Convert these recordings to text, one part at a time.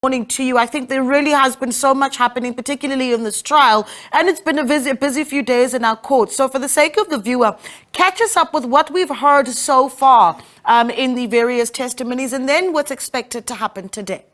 Morning to you. I think there really has been so much happening, particularly in this trial, and it's been a busy few days in our court. So for the sake of the viewer, catch us up with what we've heard so far in the various testimonies and then what's expected to happen today.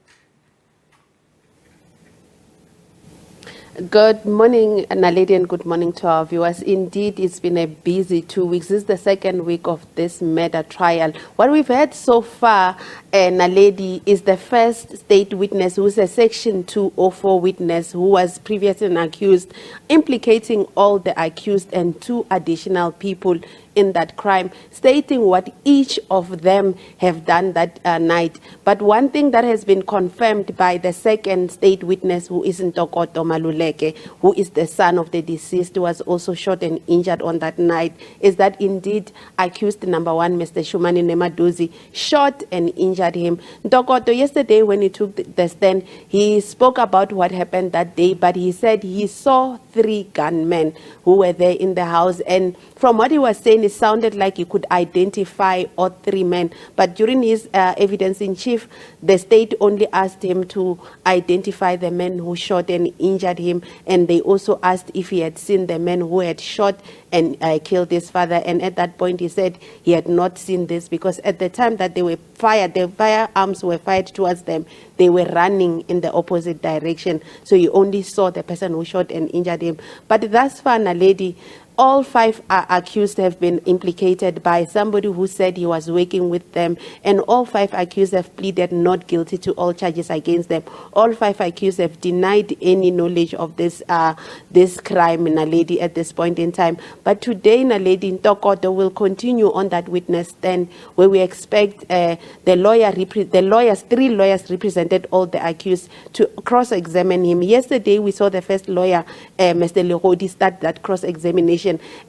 Good morning, Naledi, and good morning to our viewers. Indeed, it's been a busy 2 weeks. This is the second week of this murder trial. What we've heard so far, Naledi, is the first state witness who is a Section 204 witness who was previously an accused, implicating all the accused and 2 additional people in that crime, stating what each of them have done that night. But one thing that has been confirmed by the second state witness, who is Ntokoto Maluleke, who is the son of the deceased, who was also shot and injured on that night, is that indeed accused number 1, Mr. Shumani Nemaduzi, shot and injured him. Ntokoto, yesterday when he took the stand, he spoke about what happened that day, but he said he saw 3 gunmen who were there in the house, and from what he was saying, it sounded like he could identify all 3 men. But during his evidence in chief, the state only asked him to identify the men who shot and injured him. And they also asked if he had seen the men who had shot and killed his father. And at that point, he said he had not seen this because at the time that they were fired, the firearms were fired towards them, they were running in the opposite direction. So he only saw the person who shot and injured him. But thus far, Naledi, all 5 accused have been implicated by somebody who said he was working with them, and all 5 accused have pleaded not guilty to all charges against them. All 5 accused have denied any knowledge of this crime, Naledi, at this point in time. But today, Naledi, Ntokoto will continue on that witness stand, where we expect the 3 lawyers represented all the accused to cross-examine him. Yesterday, we saw the first lawyer, Mr. Lehodi, start that cross-examination.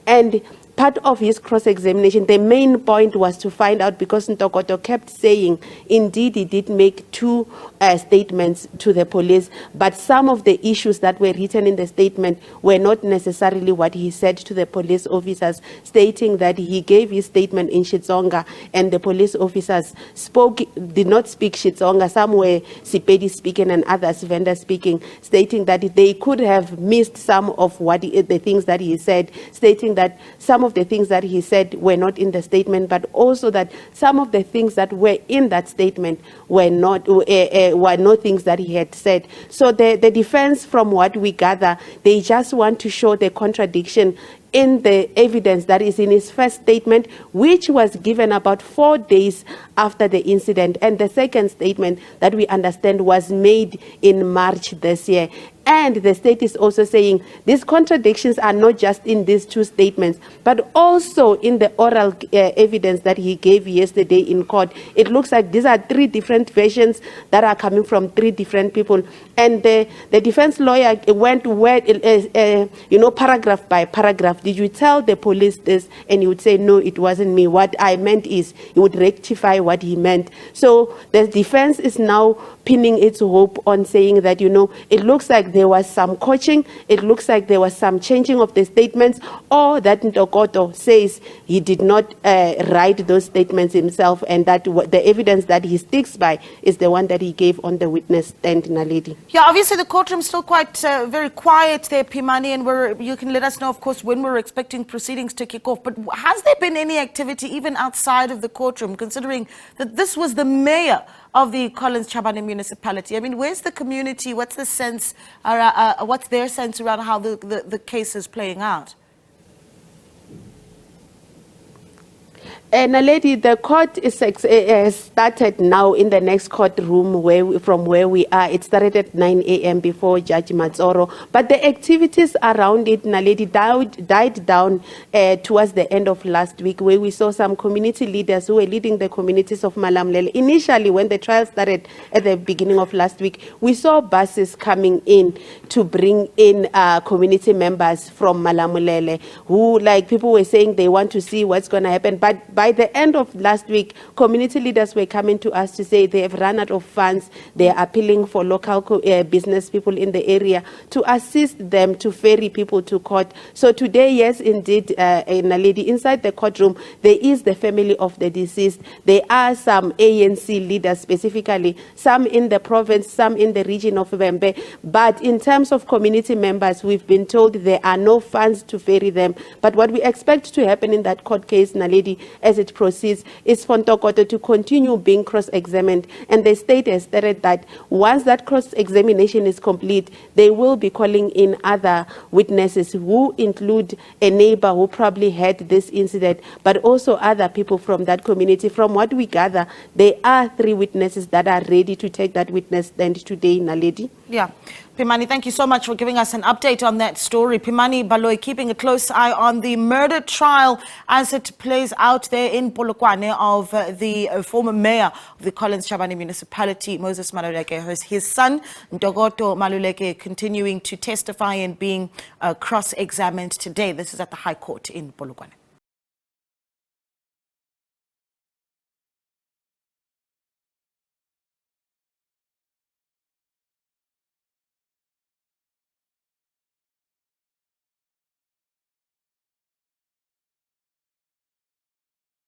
And part of his cross-examination, the main point was to find out, because Ntokoto kept saying, indeed, he did make 2 statements to the police, but some of the issues that were written in the statement were not necessarily what he said to the police officers, stating that he gave his statement in Xitsonga, and the police officers did not speak Xitsonga. Some were Sepedi speaking and others Venda speaking, stating that they could have missed some of the things that he said, stating that some of the things that he said were not in the statement, but also that some of the things that were in that statement were not things that he had said. So the defense, from what we gather, they just want to show the contradiction in the evidence that is in his first statement, which was given about 4 days after the incident, and the second statement that we understand was made in March this year. And the state is also saying these contradictions are not just in these 2 statements, but also in the oral evidence that he gave yesterday in court. It looks like these are 3 different versions that are coming from 3 different people. And the defense lawyer went paragraph by paragraph. Did you tell the police this? And he would say, no, it wasn't me. What I meant is, he would rectify what he meant. So the defense is now pinning its hope on saying that, it looks like there was some coaching, it looks like there was some changing of the statements, or that Ntokoto says he did not write those statements himself, and that the evidence that he sticks by is the one that he gave on the witness stand, Naledi. Yeah, obviously the courtroom's still quite very quiet there, Pimani, and you can let us know, of course, when we're expecting proceedings to kick off. But has there been any activity even outside of the courtroom, considering that this was the mayor of the Collins Chabane municipality? I mean, where's the community? What's the sense? What's their sense around how the case is playing out? Naledi, the court has started now in the next courtroom from where we are. It started at 9 a.m. before Judge Matsoro. But the activities around it, Naledi, died down towards the end of last week, where we saw some community leaders who were leading the communities of Malamulele. Initially, when the trial started at the beginning of last week, we saw buses coming in to bring in community members from Malamulele, who, like, people were saying they want to see what's going to happen. But by the end of last week, community leaders were coming to us to say they have run out of funds. They are appealing for local business people in the area to assist them to ferry people to court. So today, yes, indeed, Naledi, inside the courtroom, there is the family of the deceased. There are some ANC leaders specifically, some in the province, some in the region of Vembe. But in terms of community members, we've been told there are no funds to ferry them. But what we expect to happen in that court case, Naledi, as it proceeds, is for Ntokoto to continue being cross-examined. And the state has stated that once that cross-examination is complete, they will be calling in other witnesses who include a neighbor who probably had this incident, but also other people from that community. From what we gather, there are 3 witnesses that are ready to take that witness stand today, Naledi. Yeah. Pimani, thank you so much for giving us an update on that story. Pimani Baloyi keeping a close eye on the murder trial as it plays out there in Polokwane of the former mayor of the Collins Chabane municipality, Moses Maluleke. His son, Ntokoto Maluleke, continuing to testify and being cross-examined today. This is at the High Court in Polokwane.